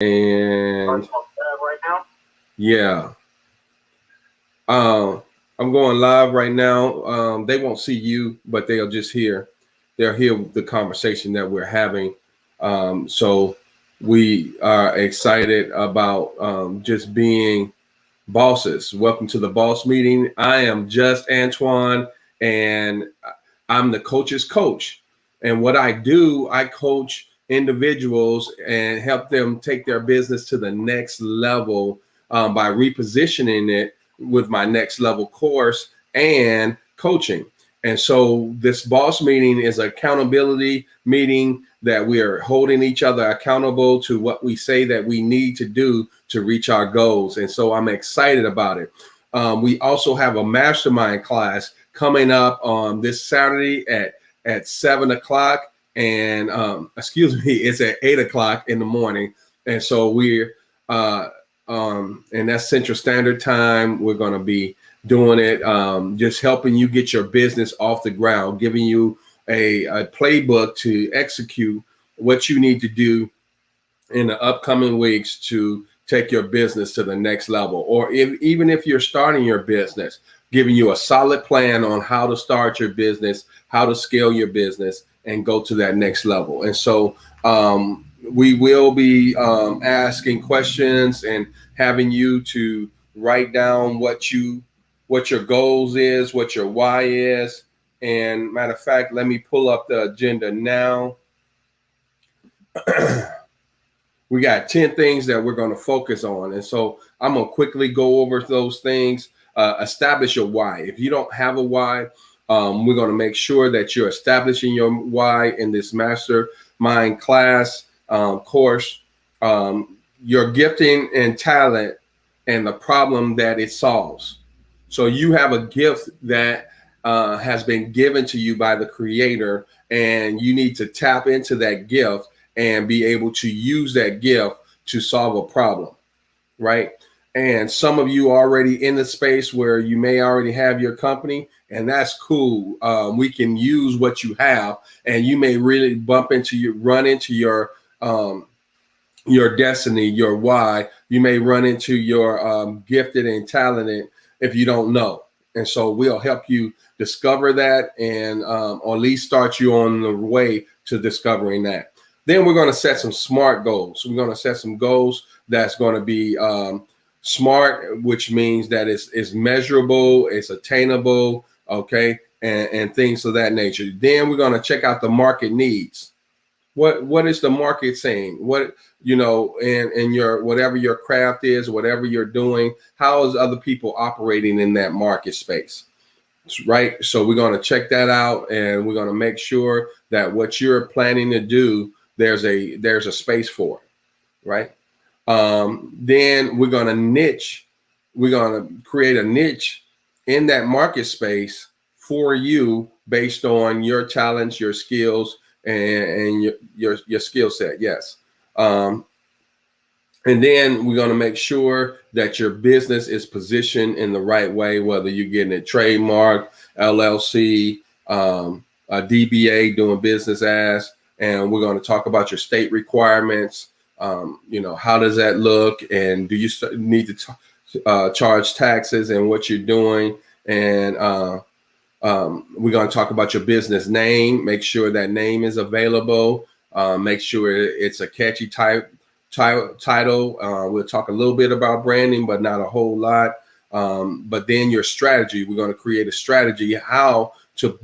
And yeah, I'm going live right now. They won't see you, but they'll just hear. They'll hear the conversation that we're having. So we are excited about just being bosses. Welcome to the boss meeting. I am just Antoine, and I'm the coach's coach. And what I do, I coach individuals and help them take their business to the next level by repositioning it with my next level course and coaching. And so this boss meeting is an accountability meeting that we are holding each other accountable to what we say that we need to do to reach our goals. And so I'm excited about it. We also have a mastermind class coming up on this Saturday at 7 o'clock. And excuse me, it's at 8 o'clock in the morning. And so we're and that's Central Standard Time. We're going to be doing it, just helping you get your business off the ground, giving you a playbook to execute what you need to do in the upcoming weeks to take your business to the next level. Or even if you're starting your business, giving you a solid plan on how to start your business, how to scale your business and go to that next level. And so we will be asking questions and having you to write down what your goals is, what your why is. And matter of fact, let me pull up the agenda now. We got 10 things that we're going to focus on. And so I'm going to quickly go over those things. Establish your why. If you don't have a why, we're going to make sure that you're establishing your why in this mastermind class course. Your gifting and talent and the problem that it solves. So you have a gift that has been given to you by the creator, and you need to tap into that gift and be able to use that gift to solve a problem, right? And some of you are already in the space where you may already have your company, and that's cool. We can use what you have, and you may really run into your destiny, your why. You may run into your gifted and talented if you don't know. And so we'll help you discover that and or at least start you on the way to discovering that. Then we're going to set some SMART goals. We're going to set some goals that's going to be SMART, which means that it's measurable, it's attainable, okay, and things of that nature. Then we're going to check out the market needs. What is the market saying? What, in your whatever your craft is, whatever you're doing, how is other people operating in that market space? Right. So we're going to check that out, and we're going to make sure that what you're planning to do, there's a space for it. Right. Then we're going to niche. We're going to create a niche in that market space for you based on your talents, your skills, and your skill set. Yes. And then we're going to make sure that your business is positioned in the right way, whether you're getting it trademark, LLC, a DBA, doing business as, and we're going to talk about your state requirements. How does that look? And do you need to charge taxes and what you're doing? And we're going to talk about your business name. Make sure that name is available. Make sure it's a catchy title. We'll talk a little bit about branding, but not a whole lot. But then your strategy, we're going to create a strategy how to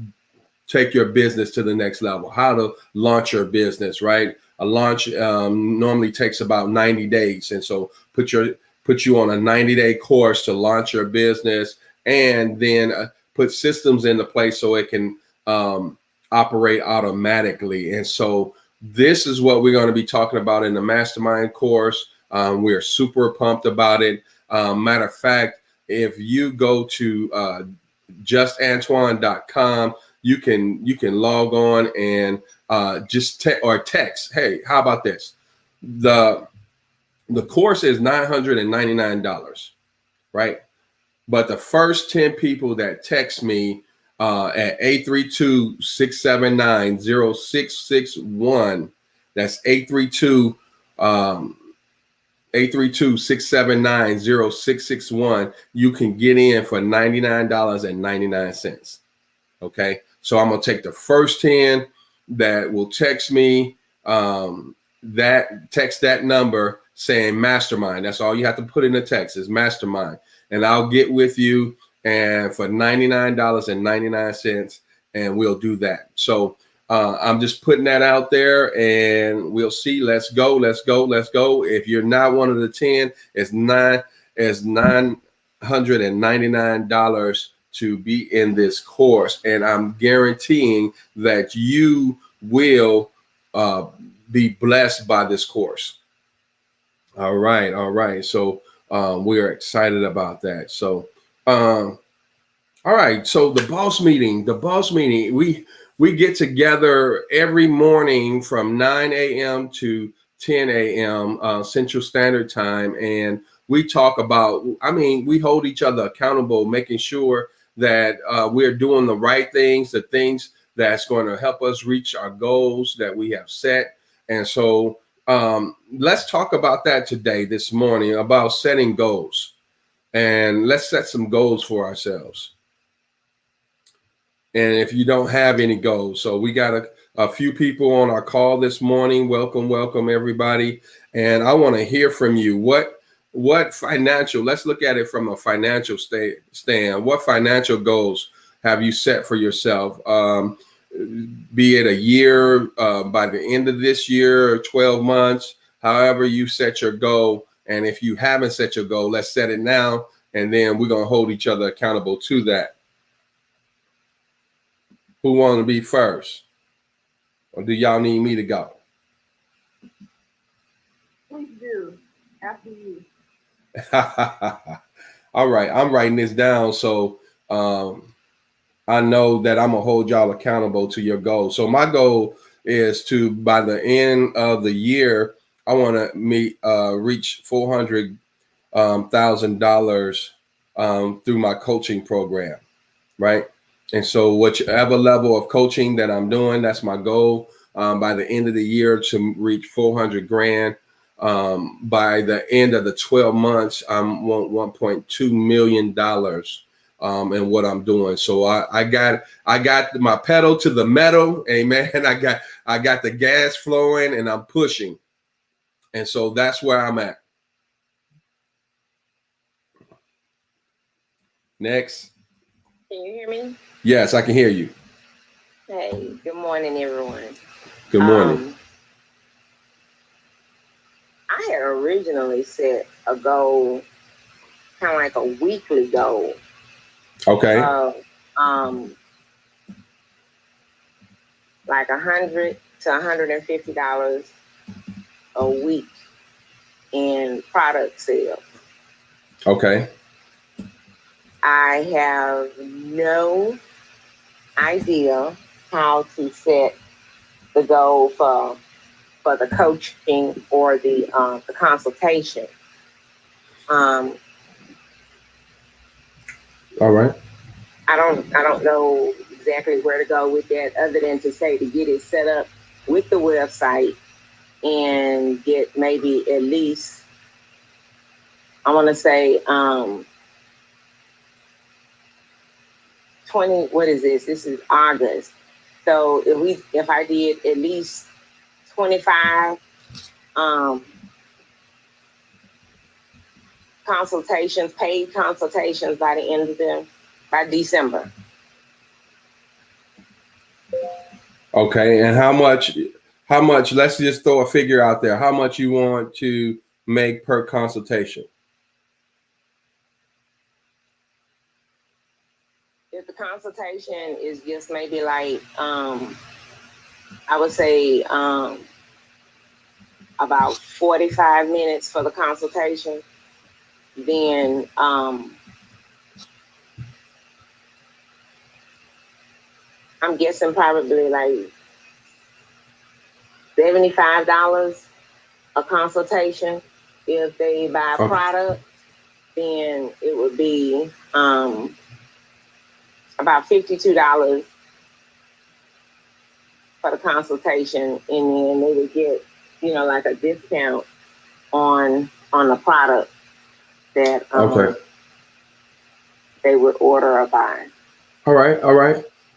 take your business to the next level, how to launch your business, right? A launch normally takes about 90 days. And so put you on a 90-day course to launch your business, and then put systems into place so it can operate automatically. And so this is what we're going to be talking about in the Mastermind course. We're super pumped about it. Matter of fact, if you go to justantoine.com, you can log on and just text. Hey, how about this? The course is $999, right? But the first 10 people that text me at 832-679-0661, that's 832 832-679-0661. You can get in for $99.99. Okay. So I'm going to take the first 10 that will text me, that number saying Mastermind. That's all you have to put in the text is Mastermind. And I'll get with you and for $99.99, and we'll do that. So I'm just putting that out there, and we'll see. Let's go. If you're not one of the 10, it's $999 to be in this course, and I'm guaranteeing that you will be blessed by this course. All right. So we are excited about that. So all right. So the boss meeting, we get together every morning from 9 a.m. to 10 a.m. Central Standard Time, and we talk about, we hold each other accountable, making sure that we're doing the right things, the things that's going to help us reach our goals that we have set. And so let's talk about that today, this morning, about setting goals. And let's set some goals for ourselves. And if you don't have any goals, so we got a few people on our call this morning. Welcome everybody. And I want to hear from you. What financial, let's look at it from a financial stand. What financial goals have you set for yourself? Be it a year, by the end of this year, or 12 months, however you set your goal. And if you haven't set your goal, let's set it now. And then we're going to hold each other accountable to that. Who want to be first? Or do y'all need me to go? Please do. After you. All right. I'm writing this down. So I know that I'm going to hold y'all accountable to your goal. So my goal is to, by the end of the year, I want to reach $400,000 through my coaching program. Right. And so whichever level of coaching that I'm doing, that's my goal. By the end of the year to reach 400 grand. By the end of the 12 months, I want $1.2 million in what I'm doing. So I got my pedal to the metal. Amen. I got the gas flowing and I'm pushing. And so that's where I'm at. Next. Can you hear me? Yes, I can hear you. Hey, good morning, everyone. Good morning. I had originally set a goal, kind of like a weekly goal. Okay. Like $100 to $150 a week in product sales. Okay. I have no idea how to set the goal for the coaching or the consultation. All right. I don't know exactly where to go with that, other than to say to get it set up with the website and get maybe at least, I want to say 20. What is this? This is August. So if I did at least 25 consultations, paid consultations by the end of by December. Okay, and how much, let's just throw a figure out there. How much you want to make per consultation? If the consultation is just maybe like, I would say about 45 minutes for the consultation, then I'm guessing probably like $75 a consultation. If they buy a product, then it would be about $52 for the consultation, and then they would get, like a discount on on the product that Okay. they would order or buy. All right.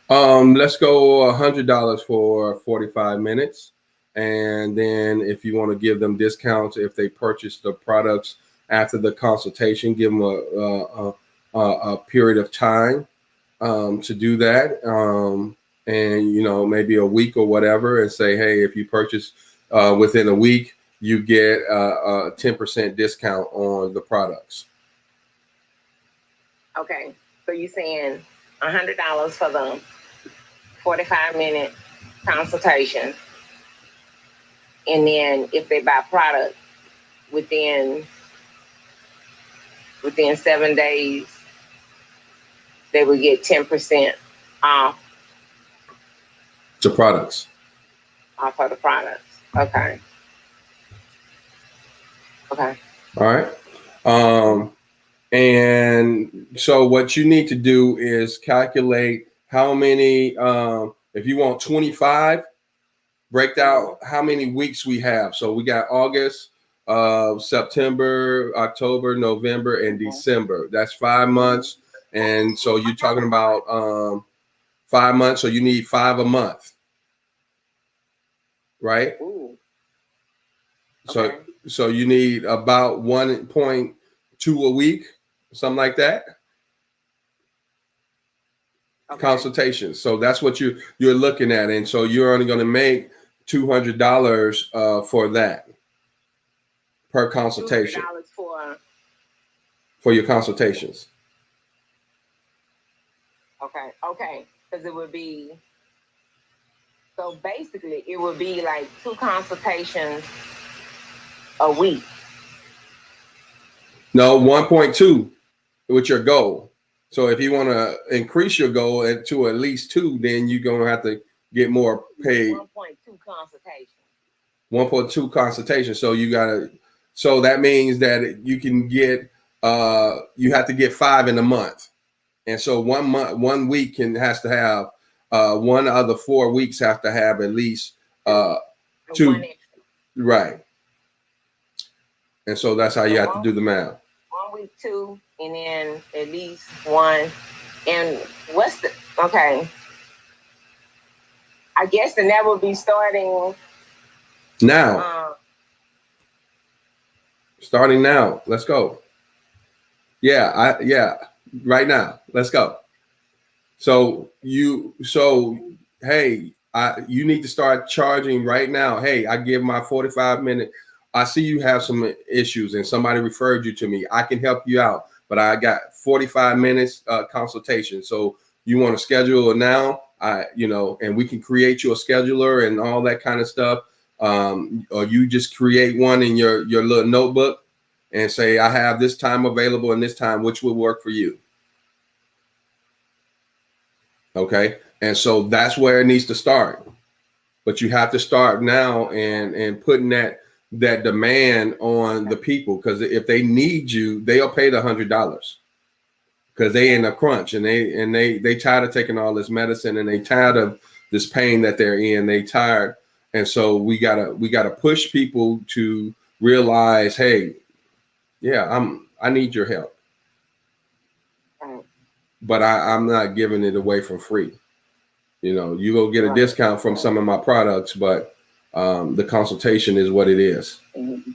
Let's go $100 for 45 minutes. And then if you want to give them discounts if they purchase the products after the consultation, give them a period of time to do that. And, maybe a week or whatever, and say, hey, if you purchase within a week, you get a 10% discount on the products. Okay. So you're saying $100 for the 45-minute consultation. And then if they buy product within 7 days, they would get 10% off. The products. Off of the products. Okay. Okay. All right. And so what you need to do is calculate how many, if you want 25, break out how many weeks we have. So we got August, September, October, November, and December. That's 5 months. And so you're talking about 5 months. So you need 5 a month, right? Ooh. Okay. So you need about 1.2 a week, something like that. Okay. Consultations. So that's what you're looking at, and so you're only going to make $200 for that per consultation. $200 for your consultations. Okay, because it would be, so basically it would be like 2 consultations a week. No, 1.2 with your goal. So if you want to increase your goal to at least 2, then you're going to have to get more paid. 1.2 consultations. 1.2 consultations. So that means that you can get, you have to get 5 in a month. And so 1 week has to have, one of the 4 weeks have to have at least 2. Right. And so that's how you have to do the math. 1 week, 2, and then at least 1. And okay. I guess then that would be starting now. Starting now. Let's go. Yeah, right now. Let's go. So hey, you need to start charging right now. Hey, I give my 45-minute. I see you have some issues and somebody referred you to me. I can help you out, but I got 45 minutes consultation. So you want to schedule it now, and we can create you a scheduler and all that kind of stuff. Or you just create one in your little notebook and say, I have this time available and this time, which will work for you. Okay. And so that's where it needs to start. But you have to start now and putting that demand on the people, because if they need you, they'll pay the $100 because they in a crunch and they tired of taking all this medicine and they tired of this pain that they're in. They tired. And so we gotta push people to realize, hey, yeah, I need your help. But I'm not giving it away for free. You go get a discount from some of my products, but the consultation is what it is. Mm-hmm.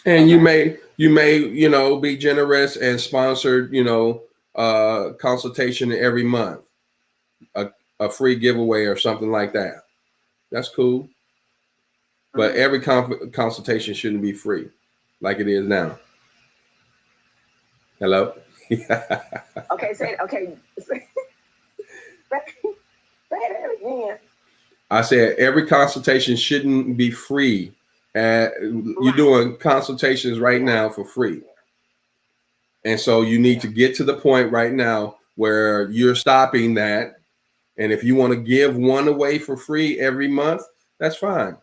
And you may be generous and sponsor consultation every month, a free giveaway or something like that. That's cool. But every consultation shouldn't be free like it is now. Hello? Okay, say that again. I said every consultation shouldn't be free. You're doing consultations right now for free. And so you need to get to the point right now where you're stopping that. And if you want to give one away for free every month, that's fine.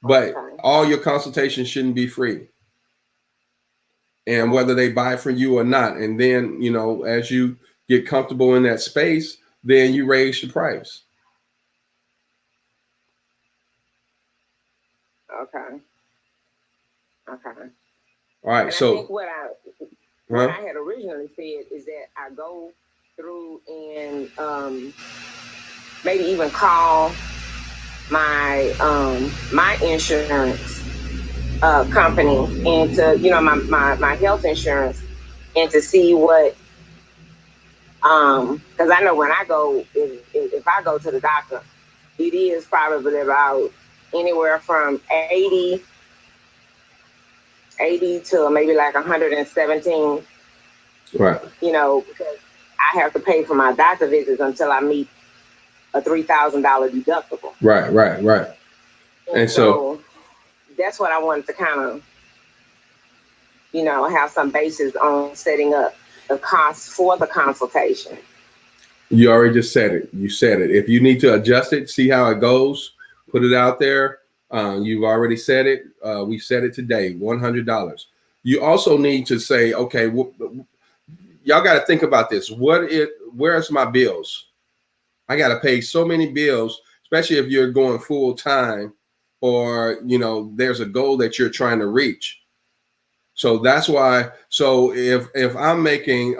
But all your consultations shouldn't be free. And whether they buy from you or not. And then, as you get comfortable in that space, then you raise the price. Okay. Okay. All right. And So I think what I had originally said is that I go through and maybe even call my my insurance company and to my health insurance and to see what because I know when I go if I go to the doctor, it is probably about anywhere from 80 to maybe like 117. right. Because I have to pay for my doctor visits until I meet a $3,000 deductible. Right. And so that's what I wanted to kind of, have some basis on setting up the cost for the consultation. you already just said it. You said it. If you need to adjust it, see how it goes, put it out there. You've already said it. We said it today, $100. You also need to say, okay, y'all got to think about this. Where's my bills? I got to pay so many bills, especially if you're going full time or, there's a goal that you're trying to reach. So that's why. So if I'm making,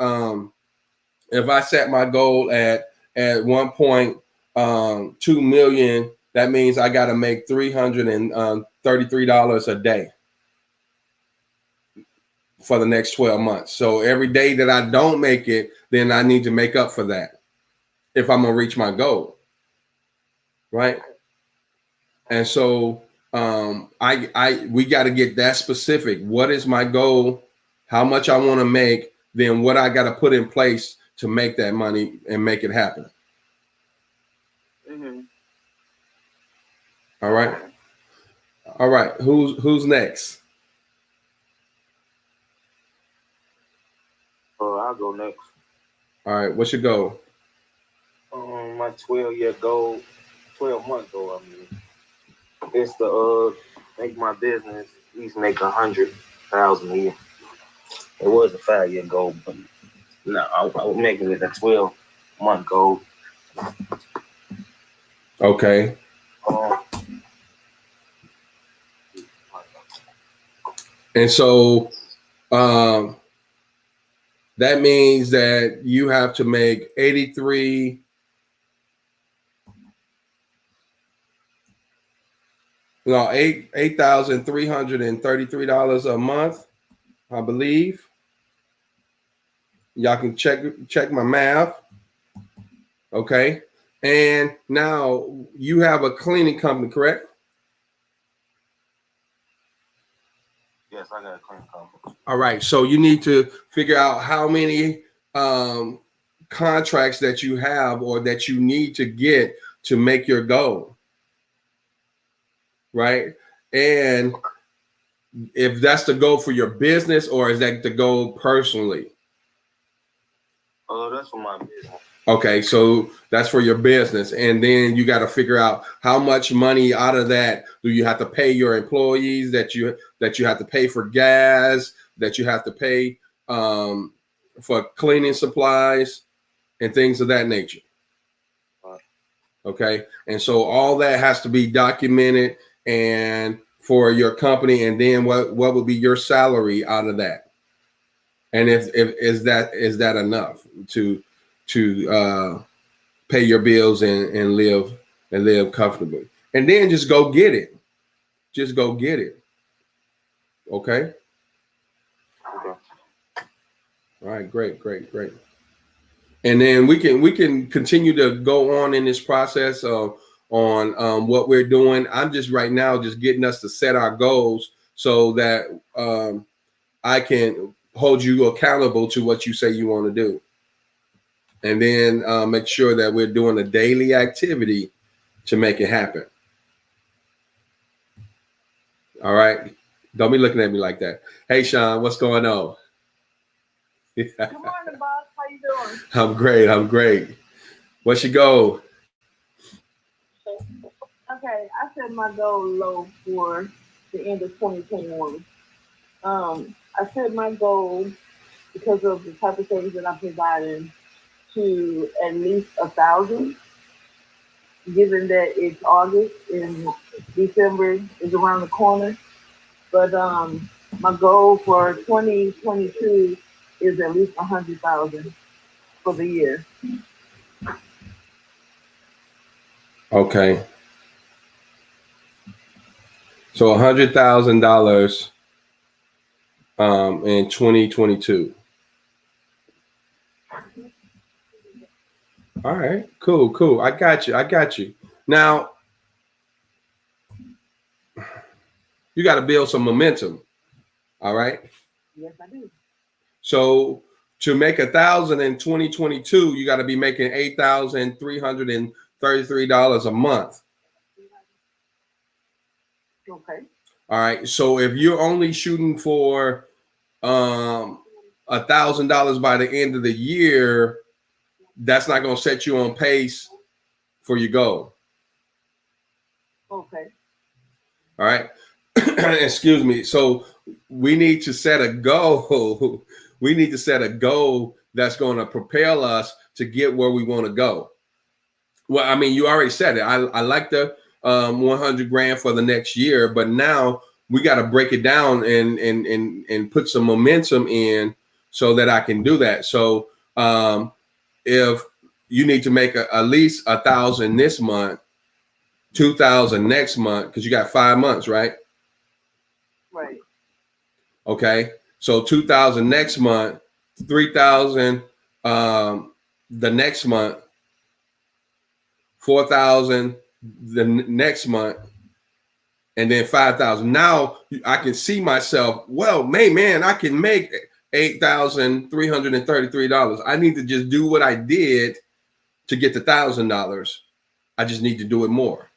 if I set my goal at 1.2 million, that means I got to make $333 a day for the next 12 months. So every day that I don't make it, then I need to make up for that if I'm gonna reach my goal, right? And so we got to get that specific. What is my goal? How much I want to make? Then what I got to put in place to make that money and make it happen. Mm-hmm. All right. All right. Who's next? I'll go next. All right. What's your goal? My 12-year goal, 12-month goal. I mean, is to make my business at least make 100,000 a year. It was a 5-year goal, but no, I was making it a 12-month goal. Okay. And so that means that you have to make 83. No, $8,333 a month, I believe. Y'all can check my math. Okay. And now you have a cleaning company, correct? Yes, I got a cleaning company. All right. So you need to figure out how many contracts that you have or that you need to get to make your goal. Right. And if that's the goal for your business or is that the goal personally? That's for my business. Okay, so that's for your business. And then you got to figure out how much money out of that do you have to pay your employees, that you have to pay for gas, that you have to pay for cleaning supplies and things of that nature. Okay, and so all that has to be documented and for your company, and then what would be your salary out of that? And if is that enough to pay your bills and live comfortably, and then just go get it. Just go get it. Okay. Okay. All right. Great. And then we can continue to go on in this process on what we're doing. I'm just right now just getting us to set our goals so that I can hold you accountable to what you say you want to do. And then make sure that we're doing a daily activity to make it happen. All right. Don't be looking at me like that. Hey, Sean, what's going on? Good morning, boss. How you doing? I'm great. What's your goal? Okay, I set my goal low for the end of 2021. I set my goal because of the type of service that I'm providing to at least 1,000. Given that it's August and December is around the corner. But my goal for 2022 is at least 100,000 for the year. Okay. So $100,000 in 2022. All right, cool. I got you. Now you got to build some momentum. All right. Yes, I do. So to make 1,000 in 2022, you got to be making $8,333 a month. Okay. All right. So if you're only shooting for $1,000 by the end of the year, that's not going to set you on pace for your goal. Okay. All right. Excuse me. So we need to set a goal. We need to set a goal that's going to propel us to get where we want to go. Well, I mean, you already said it. I like the 100 grand for the next year, but now we got to break it down and put some momentum in so that I can do that. So if you need to make at least 1,000 this month, 2,000 next month, because you got 5 months, right? Right. Okay. So 2,000 next month, 3,000 the next month, 4,000 the next month, and then 5,000. Now I can see myself, well, man, I can make $8,333. I need to just do what I did to get the $1,000. I just need to do it more.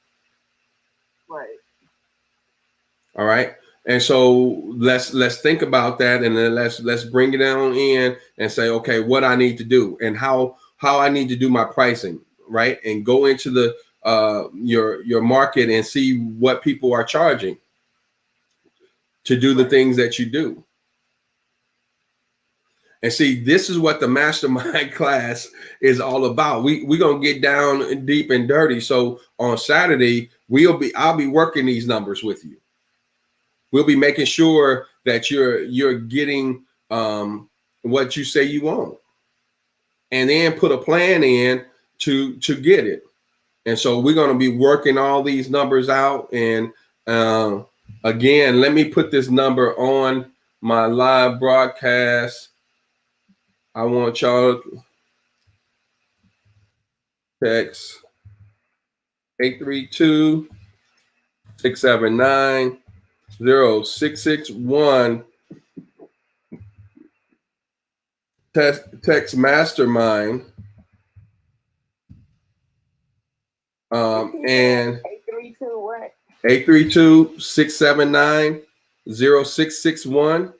Right. All right. And so let's think about that, and then let's bring it on in and say, okay, what I need to do and how I need to do my pricing, right? And go into the your market and see what people are charging to do the things that you do. And see, this is what the mastermind class is all about. We're gonna get down deep and dirty. So on Saturday, I'll be working these numbers with you. We'll be making sure that you're getting what you say you want, and then put a plan in to get it. And so we're going to be working all these numbers out. And again, let me put this number on my live broadcast. I want y'all to text 832-679-0661. Text Mastermind. And 832-679-0661.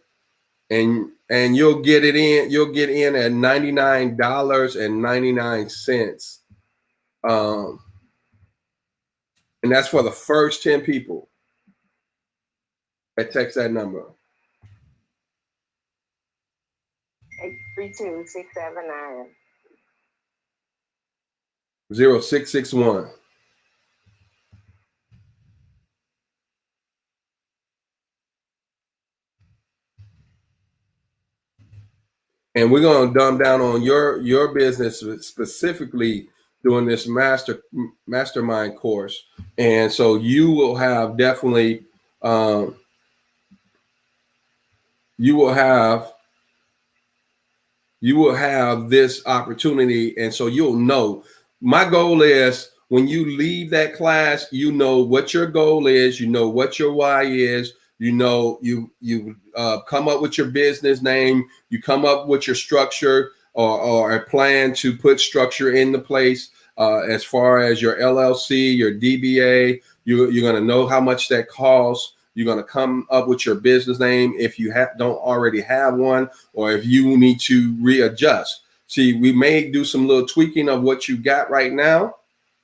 And you'll get it in. You'll get in at $99.99. And that's for the first 10 people that text that number. 832-679-0661. And we're going to dumb down on your business, specifically doing this mastermind course. And so you will have definitely you will have this opportunity. And so you'll know. My goal is when you leave that class, you know what your goal is, you know what your why is, you know, you come up with your business name, you come up with your structure or a plan to put structure into place as far as your LLC, your DBA. You're going to know how much that costs. You're going to come up with your business name if you don't already have one, or if you need to readjust. See, we may do some little tweaking of what you got right now,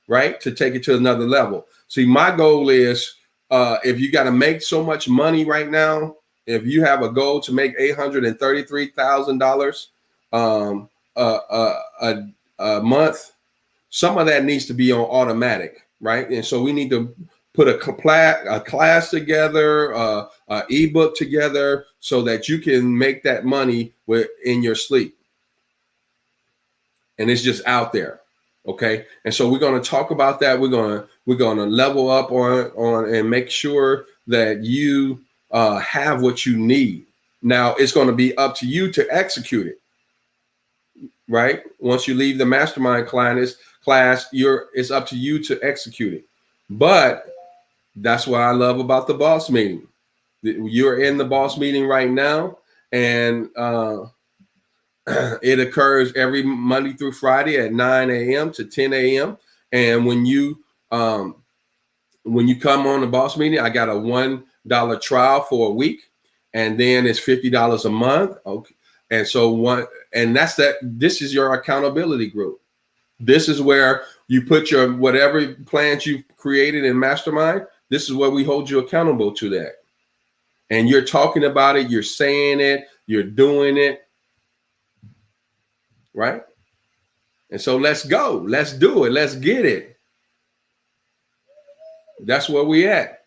right, to take it to another level. See, my goal is if you got to make so much money right now, if you have a goal to make $833,000 a month, some of that needs to be on automatic, right? And so we need to put a class together, a ebook together, so that you can make that money in your sleep. And it's just out there. Okay. And so we're going to talk about that. We're going to level up on and make sure that you have what you need. Now it's going to be up to you to execute it. Right. Once you leave the mastermind class, it's up to you to execute it. But that's what I love about the boss meeting. You're in the boss meeting right now, and it occurs every Monday through Friday at 9 a.m. to 10 a.m. And when you come on the boss meeting, I got a $1 trial for a week, and then it's $50 a month. Okay. And so this is your accountability group. This is where you put your whatever plans you've created in Mastermind. This is where we hold you accountable to that. And you're talking about it, you're saying it, you're doing it. Right? And so let's go. Let's do it. Let's get it. That's where we at.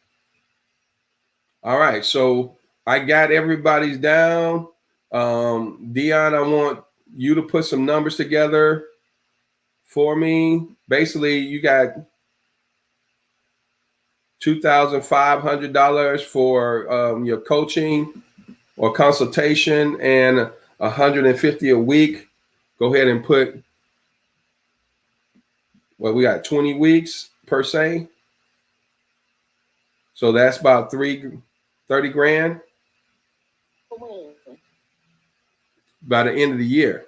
All right. So I got everybody's down. Dion, I want you to put some numbers together for me. Basically, you got $2,500 for your coaching or consultation, and $150 a week. Go ahead and put, well, we got 20 weeks per se. So that's about 30 grand by the end of the year.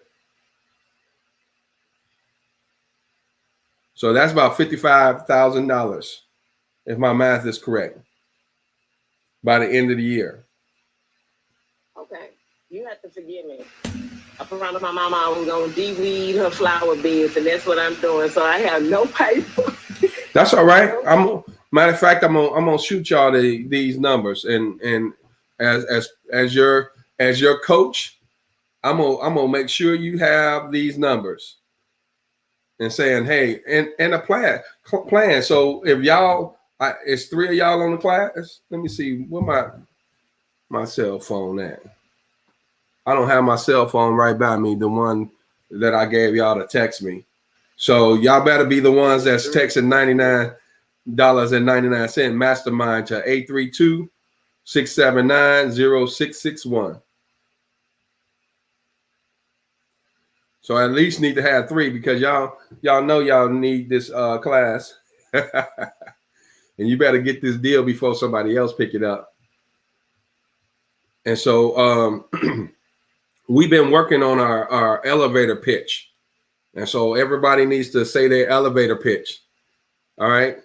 So that's about $55,000, if my math is correct, by the end of the year. Okay. You have to forgive me. I promised my mama I was going to de-weed her flower beds, and that's what I'm doing. So I have no paper. That's all right. Matter of fact, I'm gonna shoot y'all these numbers, and as your coach, I'm gonna make sure you have these numbers, and saying, hey, and a plan. So if y'all, it's 3 of y'all on the class. Let me see where my cell phone at. I don't have my cell phone right by me, the one that I gave y'all to text me. So y'all better be the ones that's texting $99.99 Mastermind to 832-679-0661. So I at least need to have 3, because y'all know y'all need this class. And you better get this deal before somebody else pick it up. And so we've been working on our elevator pitch. And so everybody needs to say their elevator pitch. All right.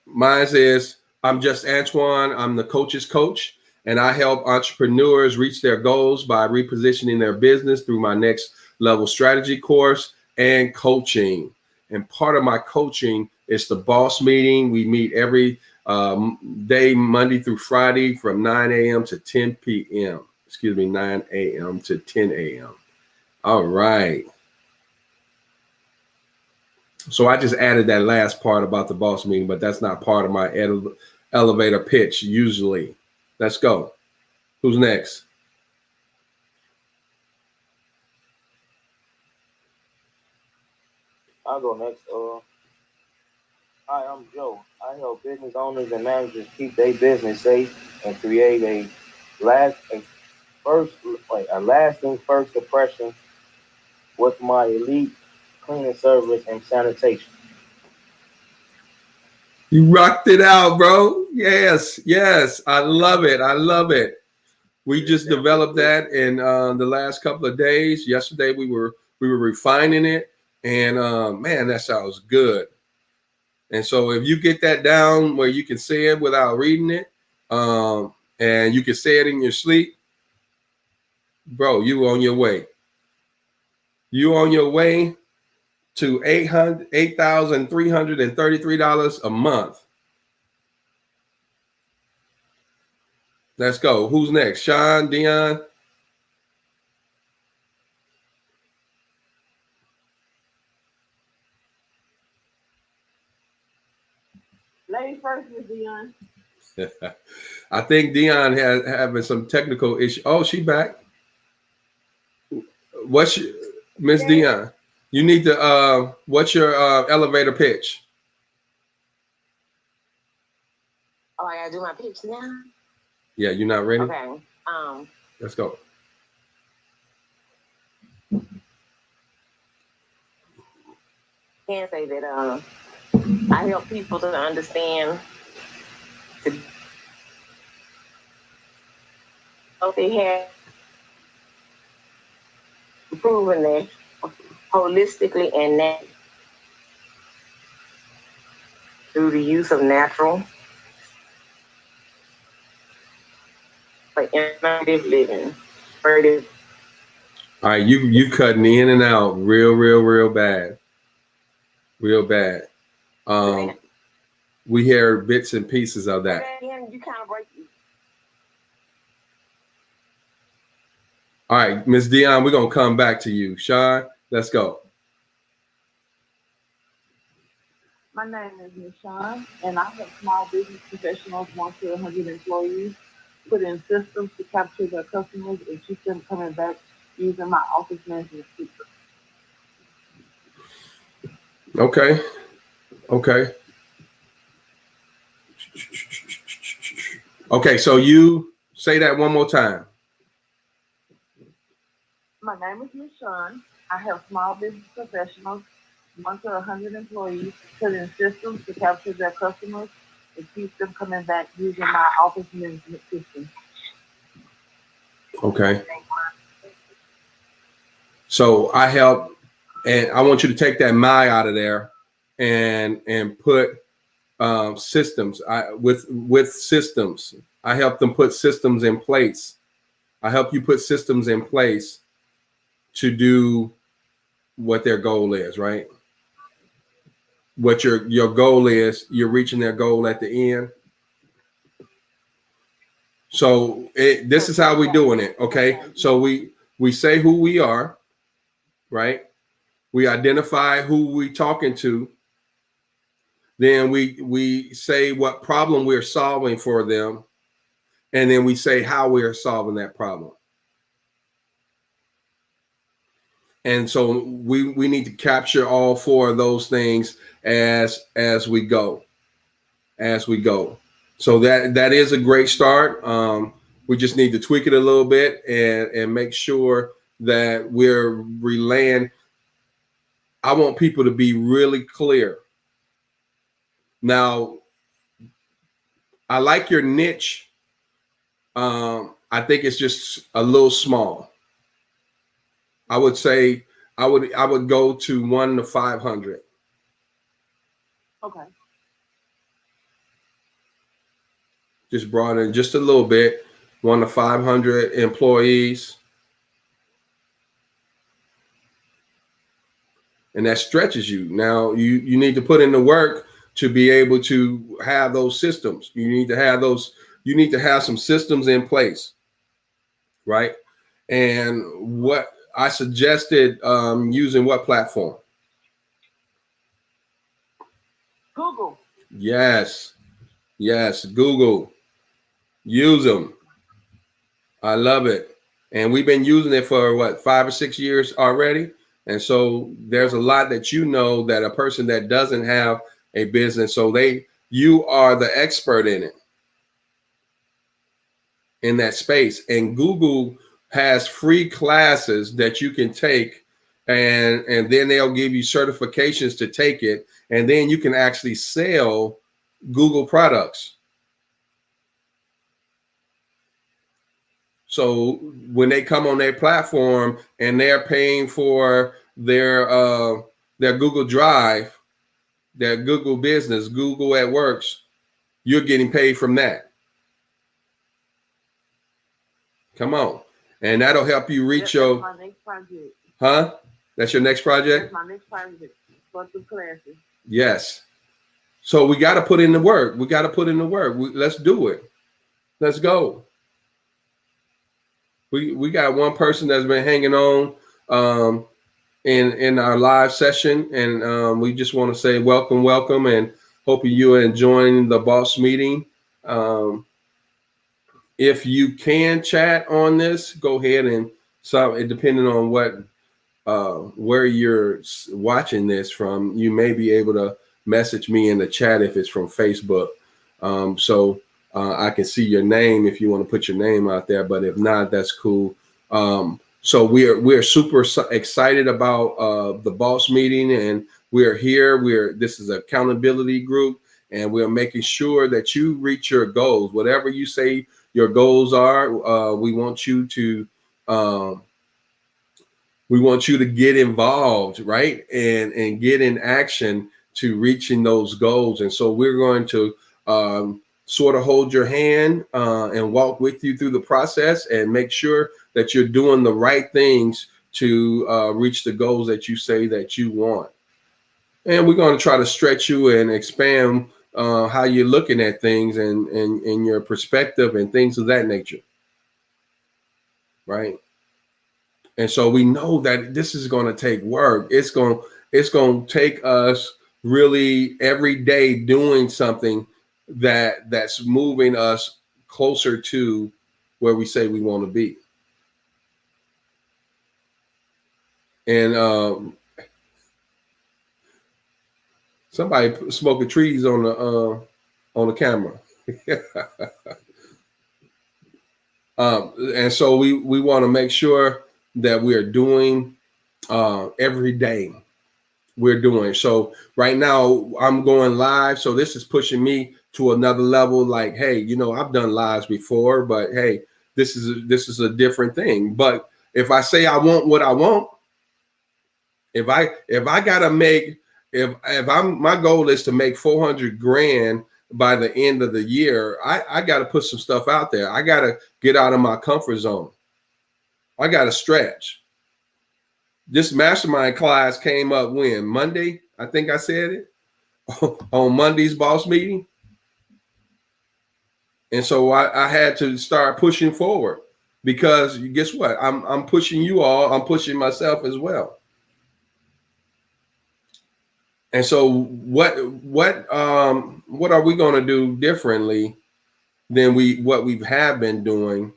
Mine says, I'm just Antoine. I'm the coach's coach, and I help entrepreneurs reach their goals by repositioning their business through my next level strategy course and coaching. And part of my coaching is the boss meeting. We meet every day, Monday through Friday, from 9 a.m. to 10 p.m. 9 a.m. to 10 a.m. All right. So I just added that last part about the boss meeting, but that's not part of my elevator pitch usually. Let's go. Who's next? I'll go next. Hi, I'm Joe. I help business owners and managers keep their business safe and create a lasting first impression with my elite cleaning service and sanitation. You rocked it out, bro. Yes. I love it. We just developed that in the last couple of days. Yesterday we were refining it, and man, that sounds good. And so if you get that down where you can say it without reading it, and you can say it in your sleep, bro, you on your way. You on your way to $8,333 a month. Let's go. Who's next? Sean, Dion? Ladies first, Miss Dion. I think Dion has having some technical issue. Oh, she back. What's your, Miss Dion? You need to what's your elevator pitch? Oh, I gotta do my pitch now. Yeah, you're not ready? Okay. Let's go. Can say that I help people to understand what they have proven that holistically and through the use of natural but innovative living. All right, you cutting in and out real bad. Real bad. We hear bits and pieces of that. Again, you kind of break. All right, Miss Dion, we're gonna come back to you. Sean, let's go. My name is Ms. Sean, and I help small business professionals, 1 to 100 employees, put in systems to capture their customers and keep them coming back using my office management system. Okay. Okay, so you say that one more time. My name is Ms. Sean. I help small business professionals, 1 to 100 employees, put in systems to capture their customers and keep them coming back using my office management system. Okay. So I help, and I want you to take that "my" out of there, and put systems. With systems. I help them put systems in place. I help you put systems in place to do what their goal is, right? What your goal is, you're reaching their goal at the end. So this is how we're doing it, okay? So we say who we are, right? We identify who we talking to. Then we say what problem we're solving for them, and then we say how we are solving that problem. And so we need to capture all four of those things as we go. So that is a great start. We just need to tweak it a little bit and make sure that we're relaying. I want people to be really clear. Now, I like your niche. I think it's just a little small. I would say I would go to 1 to 500. Okay. Just broaden just a little bit. 1 to 500 employees. And that stretches you. Now you need to put in the work to be able to have those systems. You need to have some systems in place, right? And what I suggested using what platform? Google. Yes, Google. Use them. I love it. And we've been using it for what, 5 or 6 years already. And so there's a lot that you know that a person that doesn't have a business, so you are the expert in it, in that space. And Google has free classes that you can take, and then they'll give you certifications to take it, and then you can actually sell Google products. So when they come on their platform and they're paying for their Google Drive, their Google Business, Google AdWords, you're getting paid from that. Come on. And that'll help you reach That's my next project. Huh? That's your next project? That's my next project. For some classes. Yes. So we got to put in the work. Let's do it. Let's go. We got one person that's been hanging on in our live session, and we just want to say welcome, and Hope you are enjoying the boss meeting. Um, if you can chat on this, go ahead and depending on what where you're watching this from, you may be able to message me in the chat if it's from Facebook. So I can see your name if you want to put your name out there, but if not, that's cool. So we're super excited about the boss meeting, and we're here. This is an accountability group, and we're making sure that you reach your goals. Whatever you say your goals are, we want you to get involved, right? And get in action to reaching those goals. And so we're going to sort of hold your hand and walk with you through the process and make sure that you're doing the right things to reach the goals that you say that you want. And we're going to try to stretch you and expand how you're looking at things and your perspective and things of that nature, right? And so we know that this is going to take work. It's going to take us really every day doing something that's moving us closer to where we say we want to be. And somebody smoking trees on the camera. And so we want to make sure that we are doing every day. We're doing. So right now I'm going live. So this is pushing me to another level. Like, hey, I've done lives before, but hey, this is a different thing. But if I say I want what I want, if I gotta make, if my goal is to make 400 grand by the end of the year, I got to put some stuff out there. I got to get out of my comfort zone. I got to stretch. This mastermind class came up when? Monday? I think I said it on Monday's boss meeting. And so I had to start pushing forward because guess what? I'm pushing you all. I'm pushing myself as well. And so what are we going to do differently than what we have been doing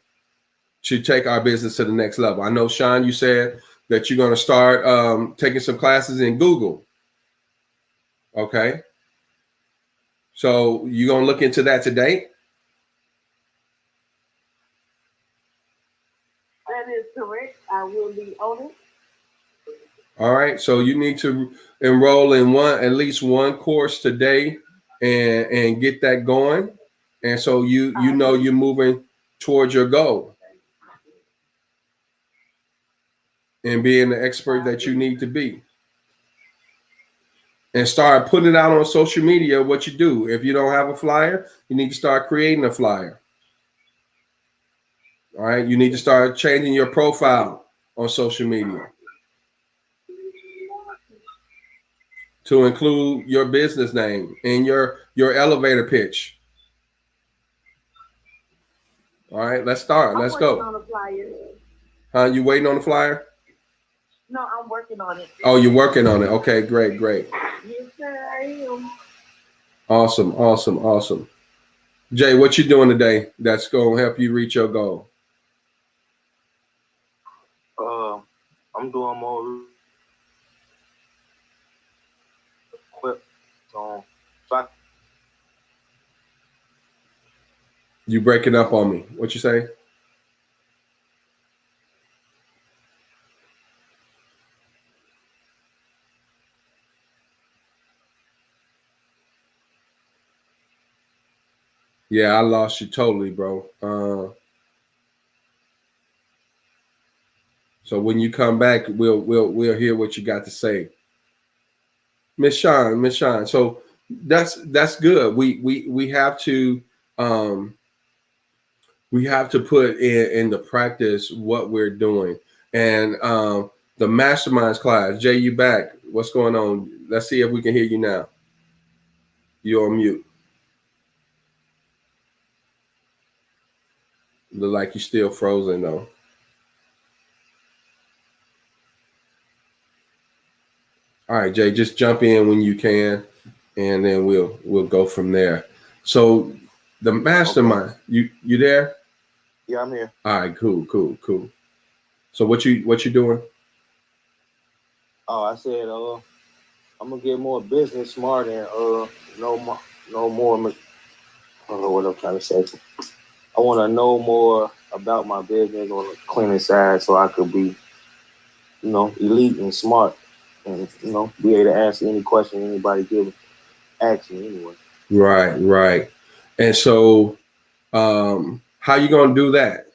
to take our business to the next level? I know, Sean, you said that you're going to start taking some classes in Google. Okay. So you're going to look into that today? That is correct. I will be on it. All right. So you need to enroll in at least one course today and get that going. And so you're moving towards your goal and being the expert that you need to be. And start putting it out on social media, what you do. If you don't have a flyer, you need to start creating a flyer. All right. You need to start changing your profile on social media to include your business name and your elevator pitch. All right, let's start. Let's go. On the flyer. You waiting on the flyer? No, I'm working on it. Oh, you're working on it. Okay, great. Yes, sir, I am. Awesome. Jay, what you doing today that's going to help you reach your goal? I'm doing more equip. So You breaking up on me. What you say? Yeah, I lost you totally, bro. So when you come back, we'll hear what you got to say. Miss Sean. So that's good. We have to put into practice what we're doing. And the masterminds class, Jay, you back. What's going on? Let's see if we can hear you now. You're on mute. Look like you're still frozen though. All right, Jay, just jump in when you can and then we'll go from there. So the mastermind, you there? Yeah, I'm here. All right, cool. So what you doing? Oh, I said, I'm gonna get more business smart and know more. I don't know what I'm trying to say. I want to know more about my business on the cleaning side, so I could be, elite and smart, and be able to answer any question anybody ask me anyway. Right. And so, how you gonna do that?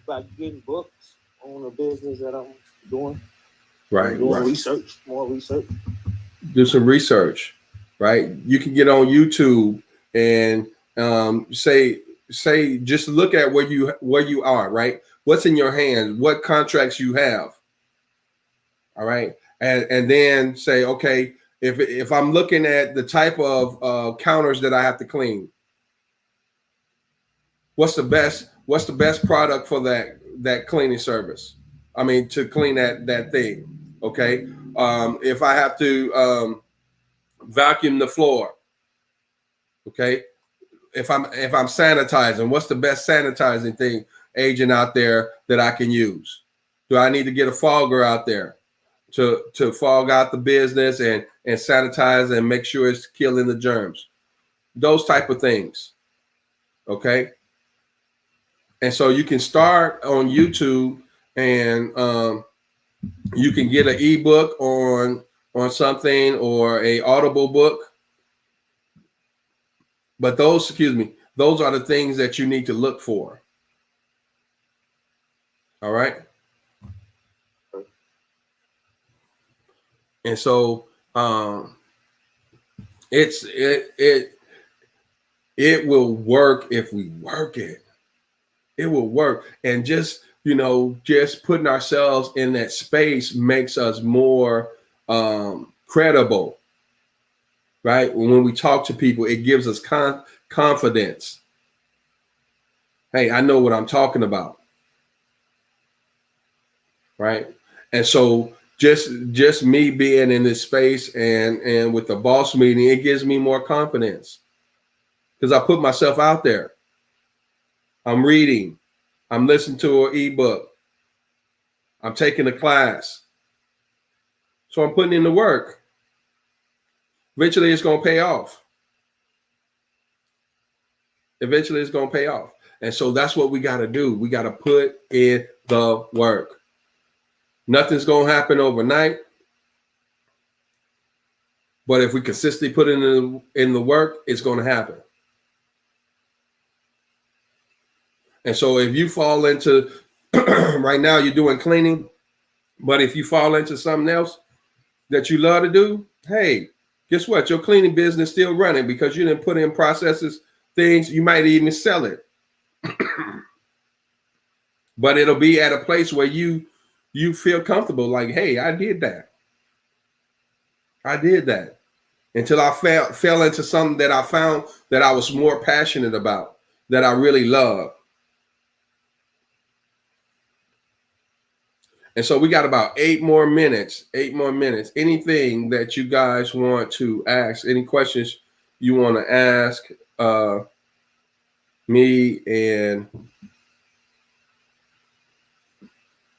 By getting books on the business that I'm doing. Right. Doing research, more research. Do some research, right? You can get on YouTube and say just look at where you are, right? What's in your hands, what contracts you have, all right, and then say, okay, if I'm looking at the type of counters that I have to clean, what's the best product for that cleaning service? I mean, to clean that thing, okay. If I have to vacuum the floor, okay, if I'm sanitizing, what's the best sanitizing thing agent out there that I can use? Do I need to get a fogger out there to fog out the business and sanitize and make sure it's killing the germs? Those type of things, okay. And so you can start on YouTube, and you can get an ebook on something, or a Audible book. But those are the things that you need to look for. All right. And so it will work if we work it. It will work. And just putting ourselves in that space makes us more credible, right? When we talk to people, it gives us confidence. Hey, I know what I'm talking about, right? And so just me being in this space and with the boss meeting, it gives me more confidence because I put myself out there. I'm reading, I'm listening to an ebook, I'm taking a class. So I'm putting in the work. Eventually it's going to pay off. And so that's what we got to do. We got to put in the work. Nothing's going to happen overnight. But if we consistently put in the work, it's going to happen. And so if you fall into, right now you're doing cleaning, but if you fall into something else that you love to do, hey, guess what? Your cleaning business still running because you didn't put in processes, things, you might even sell it. But it'll be at a place where you feel comfortable, like, hey, I did that. Until I fell into something that I found that I was more passionate about, that I really love. And so we got about 8 more minutes. Anything that you guys want to ask, any questions you want to ask me, and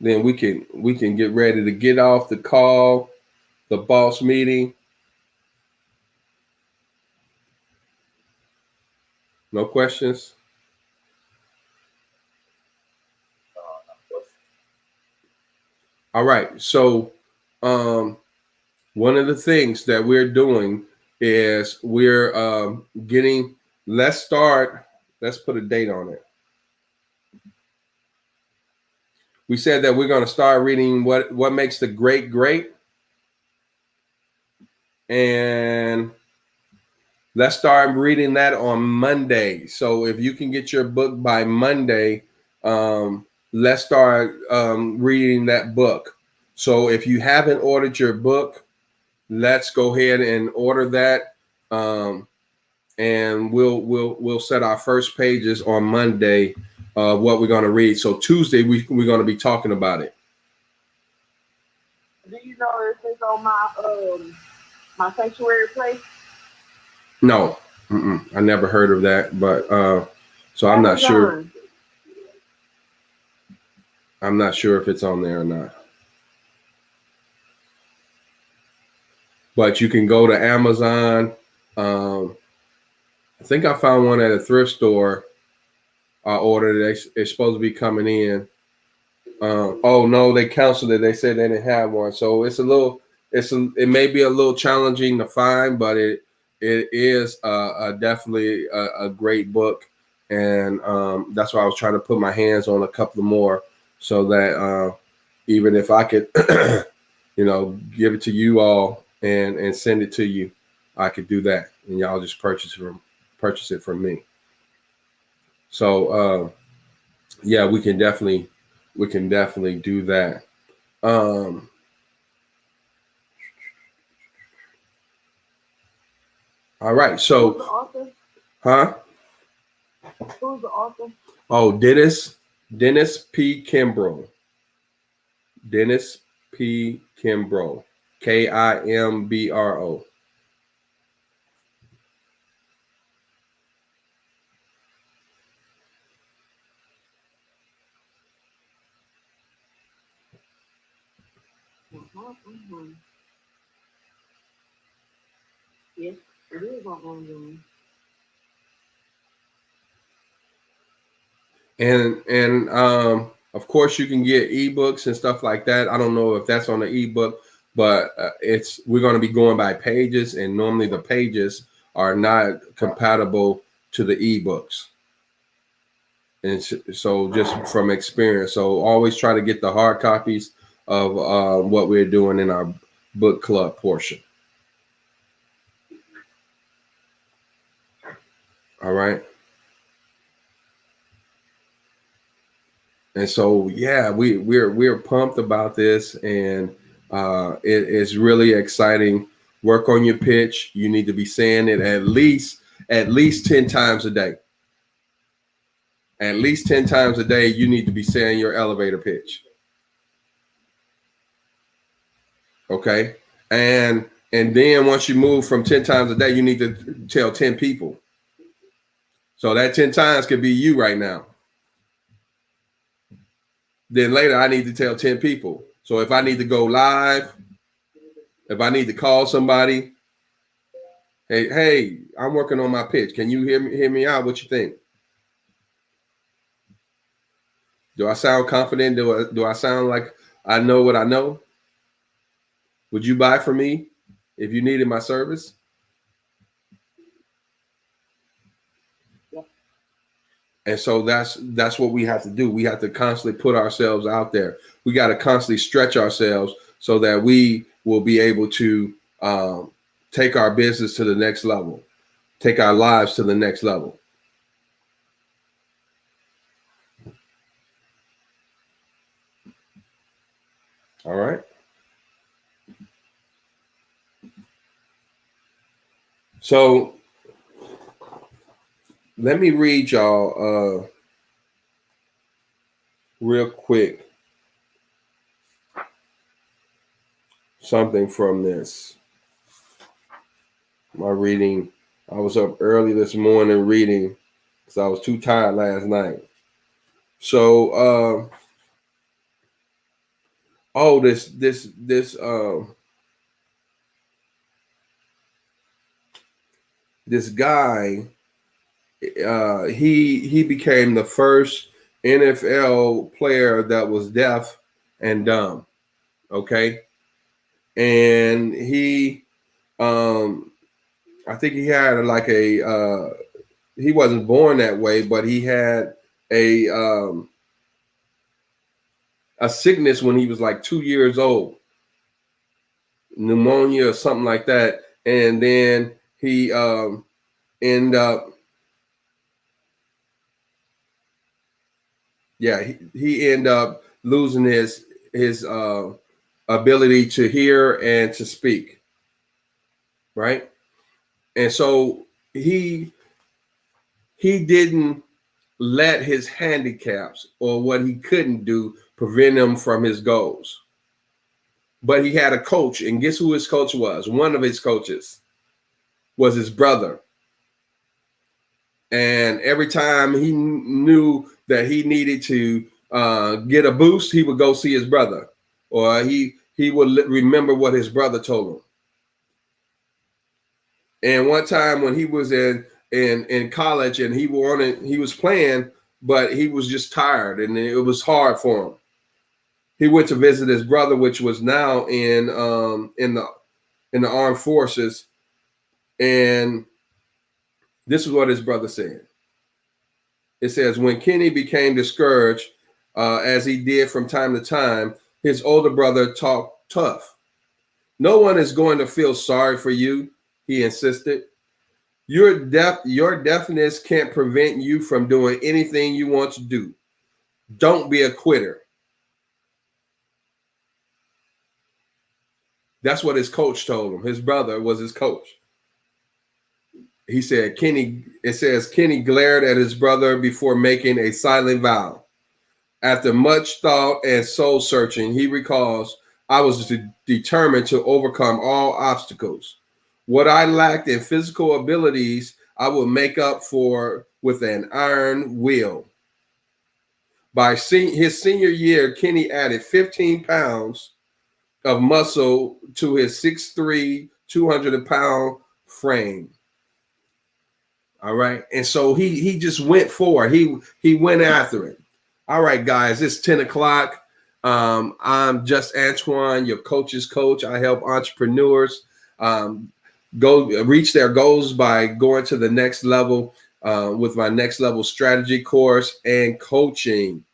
then we can get ready to get off the call, the boss meeting. No questions? All right. So one of the things that we're doing is we're getting, let's put a date on it. We said that we're going to start reading what makes the great great. And let's start reading that on Monday. So if you can get your book by Monday, let's start reading that book. So if you haven't ordered your book, let's go ahead and order that. And we'll set our first pages on Monday, what we're going to read. So Tuesday we're going to be talking about it. Do you know if it's on my Sanctuary Place? No, I never heard of that, but so I'm not sure. Amazon. I'm not sure if it's on there or not. But you can go to Amazon. I think I found one at a thrift store. I ordered it. It's supposed to be coming in. Oh no, they canceled it. They said they didn't have one. So it may be a little challenging to find, but it is definitely a great book, and that's why I was trying to put my hands on a couple more, so that even if I could, give it to you all and send it to you, I could do that, and y'all just purchase it from me. So yeah, we can definitely do that. All right. So, Who's the author? huh? Who's the author? Oh, Dennis P. Kimbrough. Dennis P. Kimbrough. Kimbro. Mm-hmm. Yes, it is on Amazon. And of course you can get ebooks and stuff like that. I don't know if that's on the ebook, but we're going to be going by pages, and normally the pages are not compatible to the ebooks. And so just from experience, so always try to get the hard copies of what we're doing in our book club portion. All right. And so, yeah, we're pumped about this, and it is really exciting. Work on your pitch. You need to be saying it at least 10 times a day. At least 10 times a day, you need to be saying your elevator pitch. Okay. And then once you move from 10 times a day, you need to tell 10 people. So that 10 times could be you right now. Then later I need to tell 10 people. So if I need to go live, if I need to call somebody, hey, I'm working on my pitch. Can you hear me out? What you think? Do I sound confident? Do I sound like I know what I know? Would you buy from me if you needed my service? And so that's what we have to do. We have to constantly put ourselves out there. We got to constantly stretch ourselves so that we will be able to take our business to the next level, take our lives to the next level. All right. So let me read y'all real quick something from this. My reading, I was up early this morning reading because I was too tired last night. So this guy, he became the first NFL player that was deaf and dumb. Okay. And he I think he had like he wasn't born that way, but he had a sickness when he was like 2 years old, pneumonia or something like that. And then he ended up, he ended up losing his ability to hear and to speak. Right. And so he didn't let his handicaps or what he couldn't do prevent him from his goals. but he had a coach, and guess who his coach was? One of his coaches was his brother. And every time he knew that he needed to get a boost, he would go see his brother, or he would remember what his brother told him. And one time when he was in college and he was playing, but he was just tired and it was hard for him. He went to visit his brother, which was now in the armed forces, and this is what his brother said. It says, when Kenny became discouraged, as he did from time to time, his older brother talked tough. No one is going to feel sorry for you, he insisted. Your deafness can't prevent you from doing anything you want to do. Don't be a quitter. That's what his coach told him. His brother was his coach. He said, Kenny glared at his brother before making a silent vow. After much thought and soul searching, he recalls, I was determined to overcome all obstacles. What I lacked in physical abilities, I would make up for with an iron will. By his senior year, Kenny added 15 pounds of muscle to his 6'3", 200-pound frame. All right. And so he just went for it. He went after it. All right, guys, it's 10 o'clock. I'm Just Antoine, your coach's coach. I help entrepreneurs go reach their goals by going to the next level with my next level strategy course and coaching.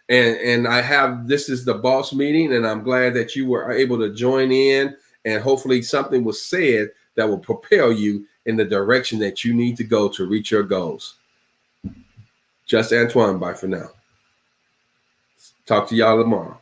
And this is the boss meeting, and I'm glad that you were able to join in, and hopefully something was said that will propel you in the direction that you need to go to reach your goals. Just Antoine, bye for now. Talk to y'all tomorrow.